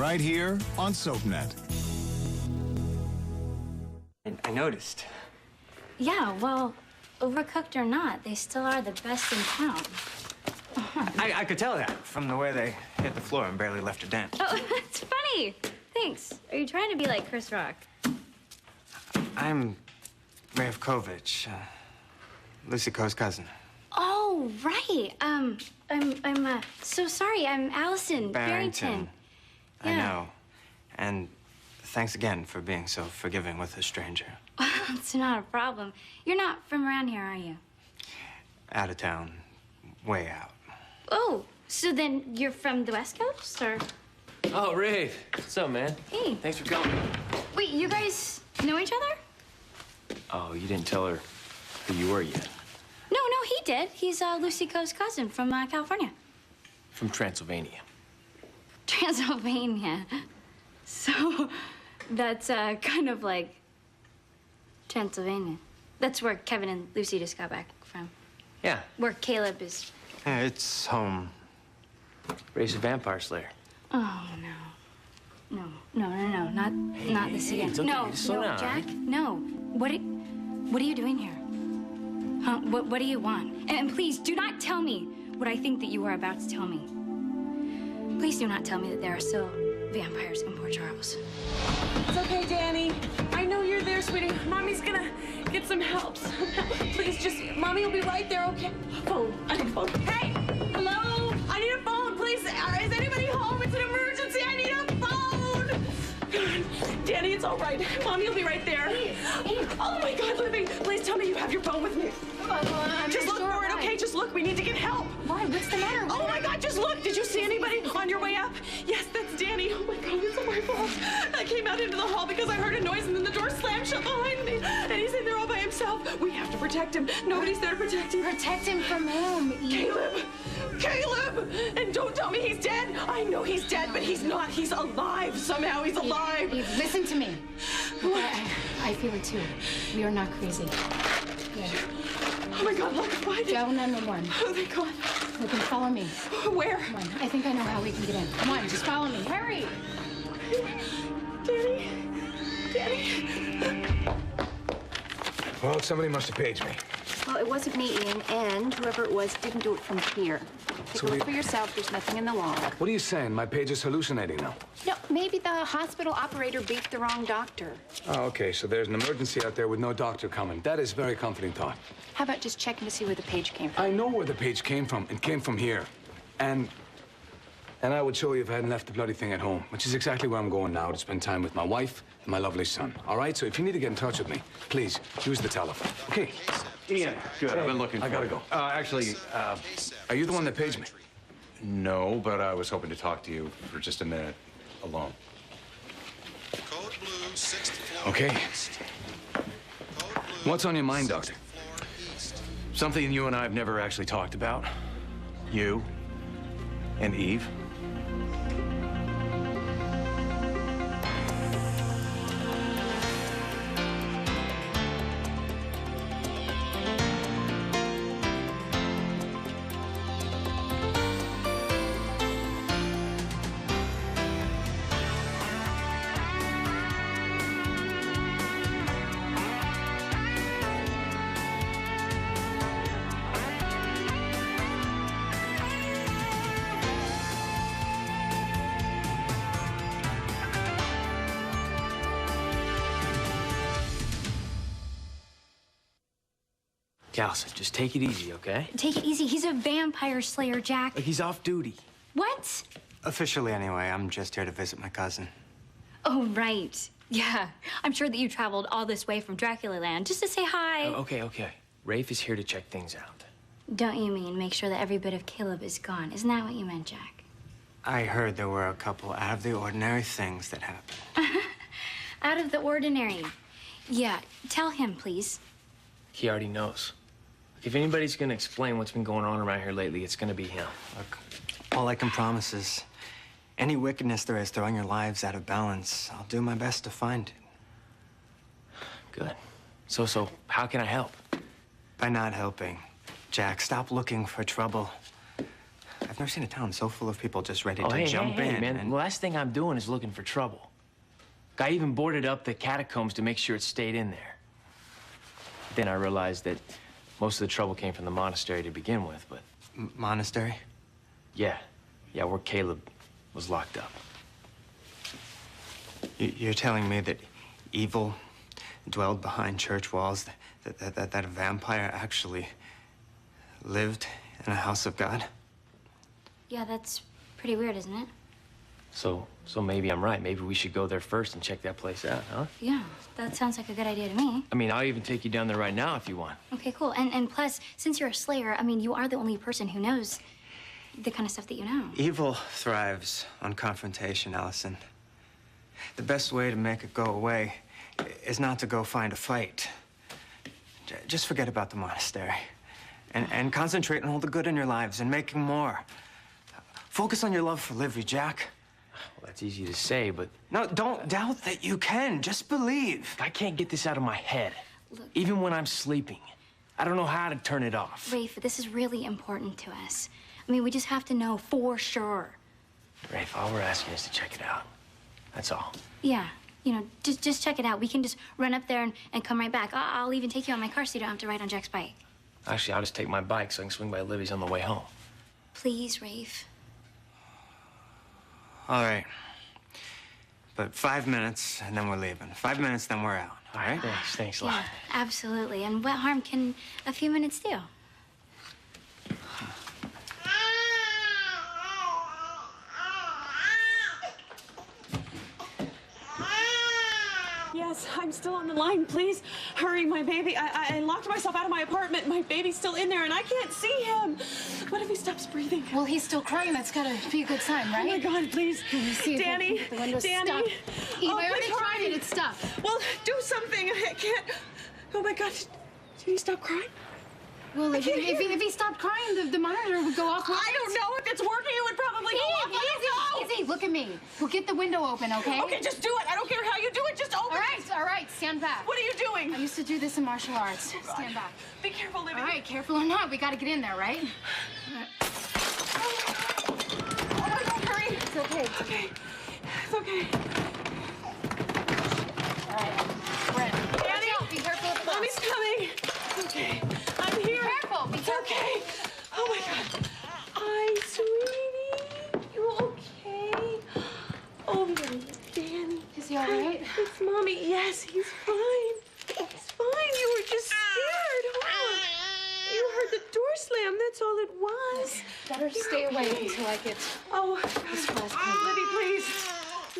right here on SoapNet. I noticed. Yeah, well, overcooked or not, they still are the best in town. I could tell that from the way they hit the floor and barely left a dent. Oh, that's funny. Thanks. Are you trying to be like Chris Rock? I'm Rayevkovich, Lucy Coe's cousin. Oh, right. I'm so sorry. I'm Allison Barrington. I know. And thanks again for being so forgiving with a stranger. It's not a problem. You're not from around here, are you? Out of town, way out. Oh, so then you're from the West Coast, or? Oh, Rave. What's up, man? Hey. Thanks for coming. Wait, you guys know each other? Oh, you didn't tell her who you were yet. No, he did. He's Lucy Coe's cousin from California. From Transylvania. Transylvania. So that's kind of like Transylvania. That's where Kevin and Lucy just got back from. Yeah. Where Caleb is. Yeah, it's home. Ray's a vampire slayer. Oh, no. No. Not this again. It's okay. No, Just slow down. Jack, no. What are you doing here? Huh? What do you want? And please, do not tell me what I think that you are about to tell me. Please do not tell me that there are still vampires in Port Charles. It's okay, Danny. I know you're there, sweetie. Mommy's gonna get some help. Please, just, Mommy will be right there, okay? Phone. I need a phone. Hey! Hello? I need a phone, please. Is anybody home? It's an emergency. I need a phone! Danny, it's all right. Mommy will be right there. Eve. Oh, my God, Libby. Please tell me you have your phone with me. Just look for it, okay? Just look. We need to get help. Why? What's the matter? Oh, my God, just look. Did you see anybody on your way up? Yes, that's Danny. Oh, my God, it's all my fault. I came out into the hall because I heard a noise and then the door slammed shut behind me. And he's in there all by himself. We have to protect him. Nobody's there to protect him. Protect him from whom? Caleb! And don't tell me he's dead. I know he's dead, but he's not. He's alive. Somehow he's alive. Eve, listen to me. I feel it too. We are not crazy. Yeah. Oh my God, look, what? Dial 911. Oh, thank God. Look, and follow me. Where? Come on. I think I know how we can get in. Come on, just follow me. Hurry! Danny. Well, somebody must have paged me. Well, it wasn't me, Ian, and whoever it was didn't do it from here. Take a look for yourself. There's nothing in the log. What are you saying? My page is hallucinating now. No, maybe the hospital operator beeped the wrong doctor. Oh, okay. So there's an emergency out there with no doctor coming. That is very comforting thought. How about just checking to see where the page came from? I know where the page came from. It came from here. And I would show you if I hadn't left the bloody thing at home, which is exactly where I'm going now to spend time with my wife and my lovely son. All right? So if you need to get in touch with me, please use the telephone. Okay. Ian, good. I've been looking for I gotta you. go. Actually, Are you the one that paged me? no, but I was hoping to talk to you for just a minute alone. Code blue, 6th floor. Okay. East. Code blue, What's on your mind, Doctor? 6th floor east. Something you and I have never actually talked about. You and Eve. Allison, just take it easy, okay? Take it easy. He's a vampire slayer, Jack. Like, he's off duty. What? Officially, anyway, I'm just here to visit my cousin. Oh, right. Yeah. I'm sure that you traveled all this way from Dracula Land just to say hi. Oh, okay. Rafe is here to check things out. Don't you mean make sure that every bit of Caleb is gone? Isn't that what you meant, Jack? I heard there were a couple out of the ordinary things that happened. Out of the ordinary. Yeah. Tell him, please. He already knows. If anybody's gonna explain what's been going on around here lately, it's gonna be him. Look, all I can promise is any wickedness there is throwing your lives out of balance, I'll do my best to find it. Good. So, how can I help? By not helping. Jack, stop looking for trouble. I've never seen a town so full of people just ready Oh, to hey, jump hey, in. man. And... The last thing I'm doing is looking for trouble. I even boarded up the catacombs to make sure it stayed in there. Then I realized that most of the trouble came from the monastery to begin with, but... Monastery? Yeah, where Caleb was locked up. You're telling me that evil dwelled behind church walls, that a vampire actually lived in a house of God? Yeah, that's pretty weird, isn't it? So maybe I'm right. Maybe we should go there first and check that place out, huh? Yeah, that sounds like a good idea to me. I mean, I'll even take you down there right now if you want. Okay, cool. And plus, since you're a slayer, I mean, you are the only person who knows the kind of stuff that you know. Evil thrives on confrontation, Allison. The best way to make it go away is not to go find a fight. Just forget about the monastery and concentrate on all the good in your lives and making more. Focus on your love for Livy, Jack. Well, that's easy to say, but... No, don't doubt that you can. Just believe. I can't get this out of my head. Look. Even when I'm sleeping. I don't know how to turn it off. Rafe, this is really important to us. I mean, we just have to know for sure. Rafe, all we're asking is to check it out. That's all. Yeah, you know, just check it out. We can just run up there and come right back. I'll even take you on my car so you don't have to ride on Jack's bike. Actually, I'll just take my bike so I can swing by Livy's on the way home. Please, Rafe. All right. But 5 minutes, and then we're leaving. 5 minutes, then we're out. All right? Thanks a lot. Yeah, absolutely. And what harm can a few minutes do? Yes, I'm still on the line. Please hurry, my baby. I locked myself out of my apartment. My baby's still in there, and I can't see him. What if he stops breathing? Well, he's still crying. That's gotta be a good sign, right? Oh my God, please. Let me see if Danny, the window's Danny. stuck. Eve, Oh, I already please tried hurry. it. It's stuck. Well, do something. I can't. Oh my God, did he stop crying? Well, if he stopped crying, the monitor would go off. I don't know if it's working. It would probably go off. I don't know. Easy, look at me. We'll get the window open, okay? Okay, just do it. I don't care how you do it. Just open it. All right, stand back. What are you doing? I used to do this in martial arts. Stand back. Be careful, Livy. All right, careful or not, we gotta get in there, right? Oh my God, hurry. It's okay. It's okay. It's okay. All right, we're in. Danny, Watch out, be careful of the bus. Mommy's coming. It's okay. I'm here. Careful, be It's careful. okay. Oh my God. Hi, sweetie. You okay? Oh, Danny. Is he all right? It's Mommy. Yes, he's fine. He's fine. You were just scared, huh? You heard the door slam. That's all it was. Better stay away until I get Oh, this class Libby, please.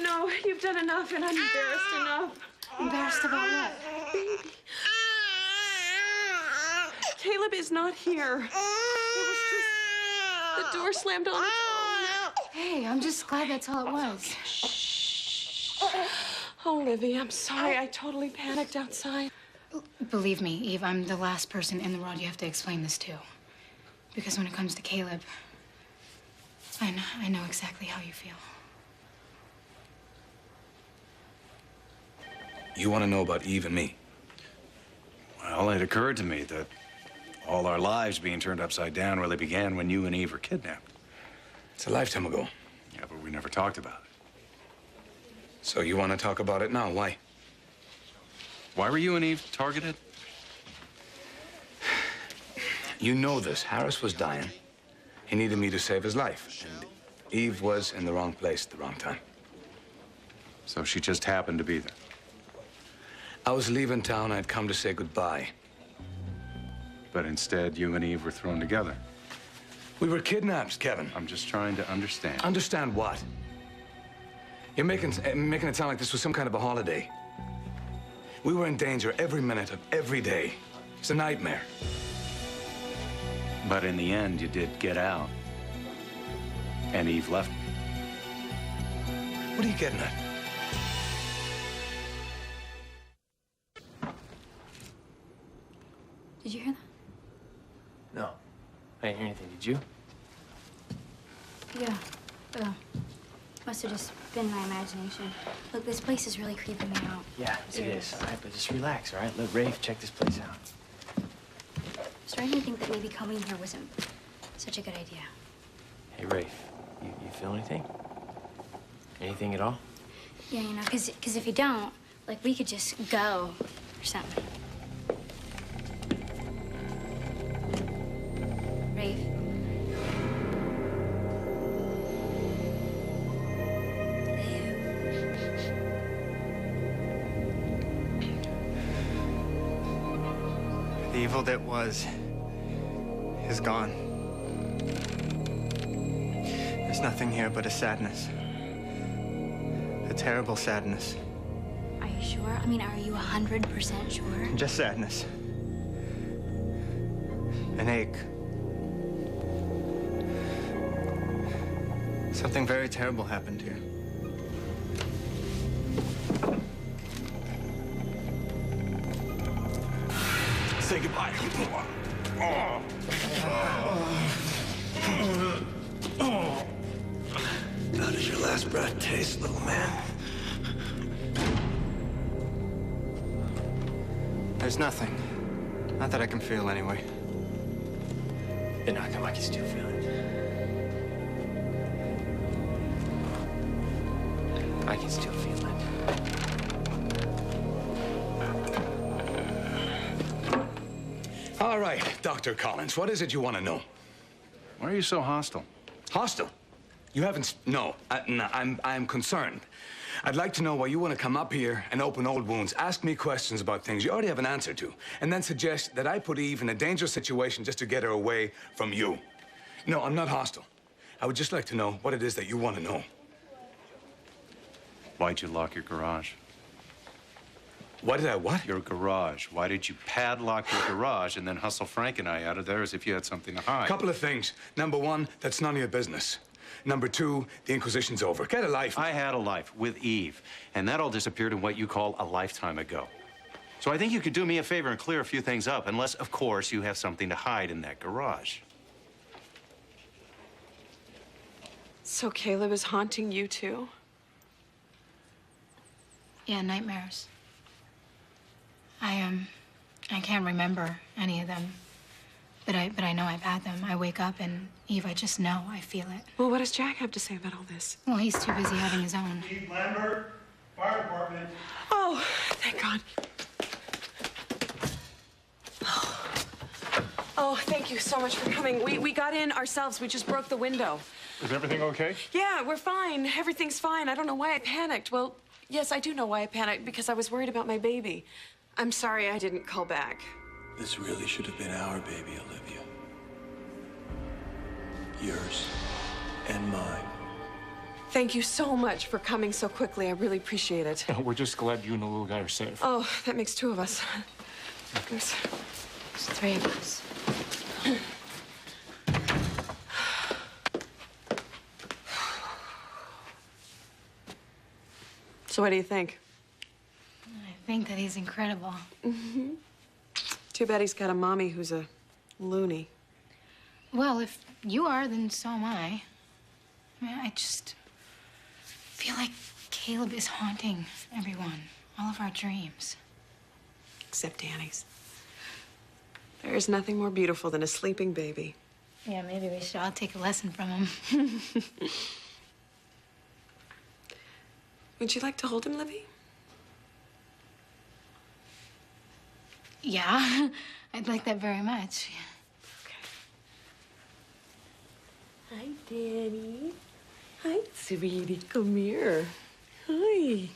No, you've done enough, and I'm embarrassed enough. Embarrassed about what? Baby. Caleb is not here. It was just the door slammed on its own. Hey, I'm just glad that's all it was. Oh, Livy, I'm sorry. I totally panicked outside. Believe me, Eve, I'm the last person in the world you have to explain this to. Because when it comes to Caleb, I know exactly how you feel. You want to know about Eve and me? Well, it occurred to me that all our lives being turned upside down really began when you and Eve were kidnapped. It's a lifetime ago. Yeah, but we never talked about it. So you want to talk about it now? Why? Why were you and Eve targeted? You know this. Harris was dying. He needed me to save his life. And Eve was in the wrong place at the wrong time. So she just happened to be there. I was leaving town. I'd come to say goodbye. But instead, you and Eve were thrown together. We were kidnapped, Kevin. I'm just trying to understand. Understand what? You're making it sound like this was some kind of a holiday. We were in danger every minute of every day. It's a nightmare. But in the end, you did get out. And Eve left me. What are you getting at? Did you hear that? No. I didn't hear anything. Did you? Yeah. Must have just been my imagination. Look, this place is really creeping me out. Yeah, it is. All right, but just relax, all right? Let Rafe check this place out. I'm starting to think that maybe coming here wasn't such a good idea. Hey, Rafe, you feel anything? Anything at all? Yeah, you know, because if you don't, like, we could just go or something. Rafe. The evil that was is gone. There's nothing here but a sadness. A terrible sadness. Are you sure? I mean, are you 100% sure? Just sadness. An ache. Something very terrible happened here. Say goodbye. How does your last breath taste, little man? There's nothing. Not that I can feel anyway. Then how come I can still feel it? I can still feel it. All right, Dr. Collins, what is it you want to know? Why are you so hostile? Hostile? You haven't... No, I'm concerned. I'd like to know why you want to come up here and open old wounds, ask me questions about things you already have an answer to, and then suggest that I put Eve in a dangerous situation just to get her away from you. No, I'm not hostile. I would just like to know what it is that you want to know. Why'd you lock your garage? Why did I what? Your garage. Why did you padlock your garage and then hustle Frank and I out of there as if you had something to hide? Couple of things. Number one, that's none of your business. Number two, the Inquisition's over. Get a life. I had a life with Eve, and that all disappeared in what you call a lifetime ago. So I think you could do me a favor and clear a few things up, unless, of course, you have something to hide in that garage. So Caleb is haunting you too? Yeah, nightmares. I can't remember any of them, but I know I've had them. I wake up and, Eve, I just know, I feel it. Well, what does Jack have to say about all this? Well, he's too busy having his own. Chief Lambert, Fire Department. Oh, thank God. Oh, thank you so much for coming. We got in ourselves. We just broke the window. Is everything okay? Yeah, we're fine. Everything's fine. I don't know why I panicked. Well, yes, I do know why I panicked, because I was worried about my baby. I'm sorry I didn't call back. This really should have been our baby, Olivia. Yours and mine. Thank you so much for coming so quickly. I really appreciate it. We're just glad you and the little guy are safe. Oh, that makes two of us. There's three of us. So what do you think? I think that he's incredible. Mm-hmm. Too bad he's got a mommy who's a loony. Well, if you are, then so am I. I mean, I just feel like Caleb is haunting everyone, all of our dreams. Except Danny's. There is nothing more beautiful than a sleeping baby. Yeah, maybe we should all take a lesson from him. Would you like to hold him, Libby? Yeah, I'd like that very much. Okay. Hi, Danny. Hi, sweetie. Come here. Hi.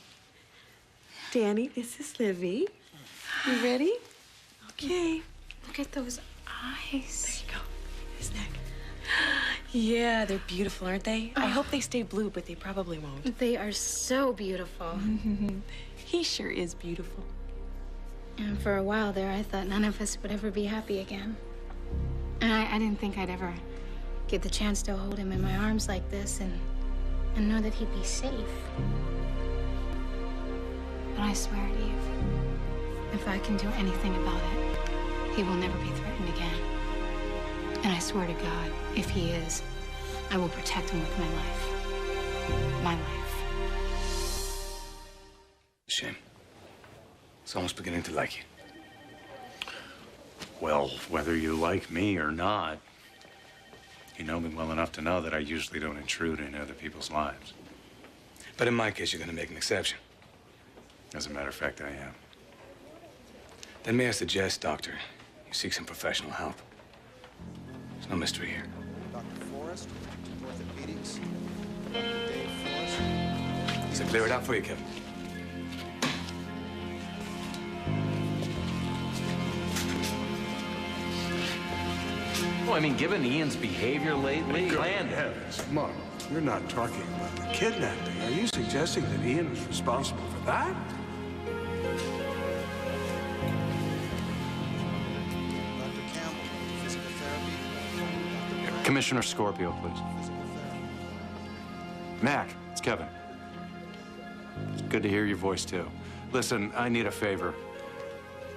Danny, this is Livy. You ready? Okay. Look at those eyes. There you go. His neck. Yeah, they're beautiful, aren't they? I hope they stay blue, but they probably won't. They are so beautiful. He sure is beautiful. And for a while there, I thought none of us would ever be happy again. And I didn't think I'd ever get the chance to hold him in my arms like this and know that he'd be safe. But I swear, Eve, if I can do anything about it, he will never be threatened again. And I swear to God, if he is, I will protect him with my life. My life. Shame. It's almost beginning to like you. Well, whether you like me or not, You know me well enough to know that I usually don't intrude in other people's lives. But in my case, you're gonna make an exception. As a matter of fact, I am. Then may I suggest, Doctor, you seek some professional help. There's no mystery here. Dr. Forrest, orthopedics. Dr. Dave Forrest. So clear it out for you, Kevin. Well, I mean, given Ian's behavior lately, Good heavens, Mark, you're not talking about the kidnapping. Are you suggesting that Ian was responsible for that? Dr. Campbell, physical therapy. Dr. Brown, Commissioner Scorpio, please. physical therapy. Mac, it's Kevin. Good to hear your voice, too. Listen, I need a favor.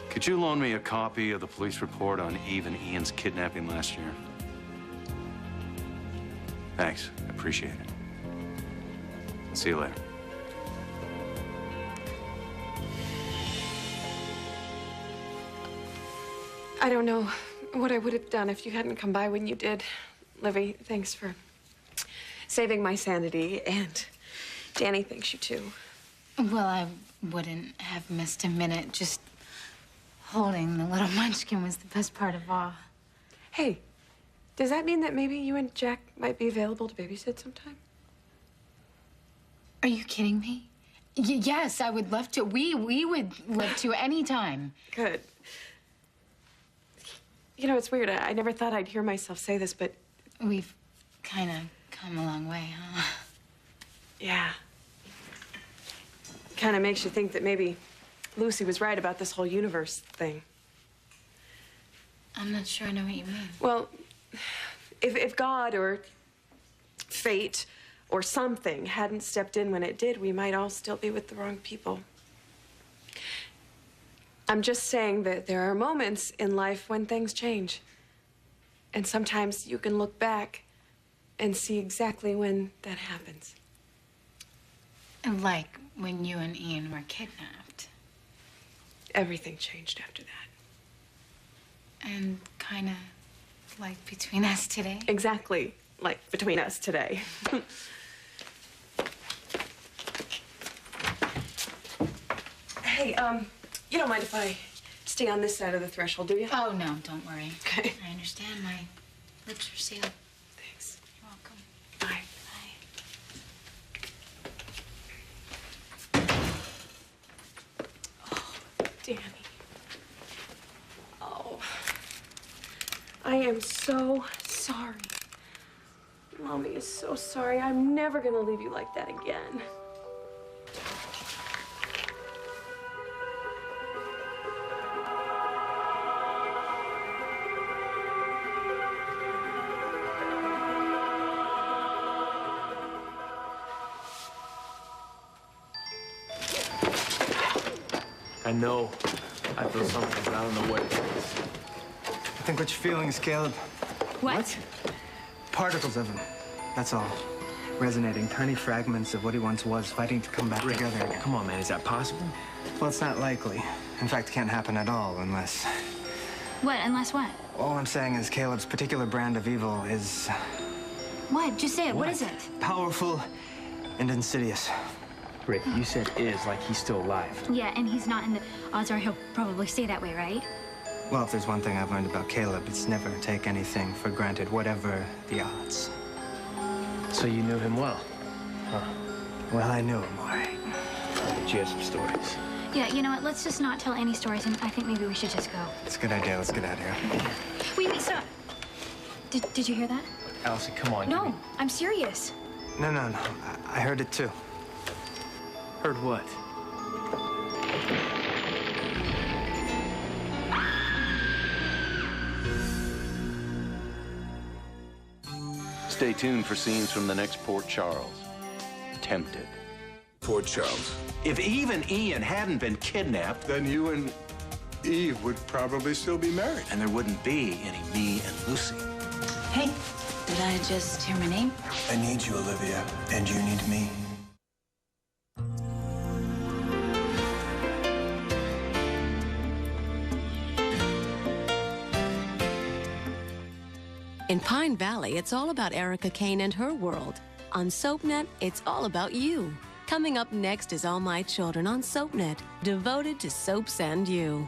Could you loan me a copy of the police report on Eve and Ian's kidnapping last year? Thanks. I appreciate it. See you later. I don't know what I would have done if you hadn't come by when you did. Livy, thanks for saving my sanity, and Danny thanks you too. Well, I wouldn't have missed a minute. Just holding the little munchkin was the best part of all. Hey, does that mean that maybe you and Jack might be available to babysit sometime? Are you kidding me? Yes, I would love to. We would love to anytime. Good. You know, it's weird. I never thought I'd hear myself say this, but... We've kind of come a long way, huh? Yeah. Kind of makes you think that maybe Lucy was right about this whole universe thing. I'm not sure I know what you mean. Well, if God or fate or something hadn't stepped in when it did, we might all still be with the wrong people. I'm just saying that there are moments in life when things change. And sometimes you can look back and see exactly when that happens. Like when you and Ian were kidnapped. Everything changed after that. And kind of like between us today. Exactly like between us today. Hey, you don't mind if I stay on this side of the threshold, do you? Oh, no, don't worry. Okay. I understand. My lips are sealed. Thanks. You're welcome. Bye. Bye. Oh, Danny. Oh. I am so sorry. Mommy is so sorry. I'm never gonna leave you like that again. I know I feel something, but I don't know what it is. I think what you're feeling is Caleb. What? Particles of him. That's all. Resonating, tiny fragments of what he once was, fighting to come back together. Come on, man, is that possible? Well, it's not likely. In fact, it can't happen at all unless... What? Unless what? All I'm saying is Caleb's particular brand of evil is What? Just say it. What is it? powerful and insidious. Rick, you said is like he's still alive. Yeah, and he's not in the... Odds are he'll probably stay that way, right? Well, if there's one thing I've learned about Caleb, it's never take anything for granted, whatever the odds. So you knew him well, huh? Well, I knew him all right. But you have some stories. Yeah, you know what? Let's just not tell any stories, and I think maybe we should just go. It's a good idea. Let's get out of here. Wait, stop. Did you hear that? Allison, come on. No, I'm serious. No. I heard it too. Heard what? Stay tuned for scenes from the next Port Charles. Tempted. Port Charles. If Eve and Ian hadn't been kidnapped, Then you and Eve would probably still be married. and there wouldn't be any me and Lucy. Hey, did I just hear my name? I need you, Olivia, and you need me. In Pine Valley, it's all about Erica Kane and her world. On SoapNet, it's all about you. Coming up next is All My Children on SoapNet, devoted to soaps and you.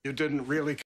You didn't really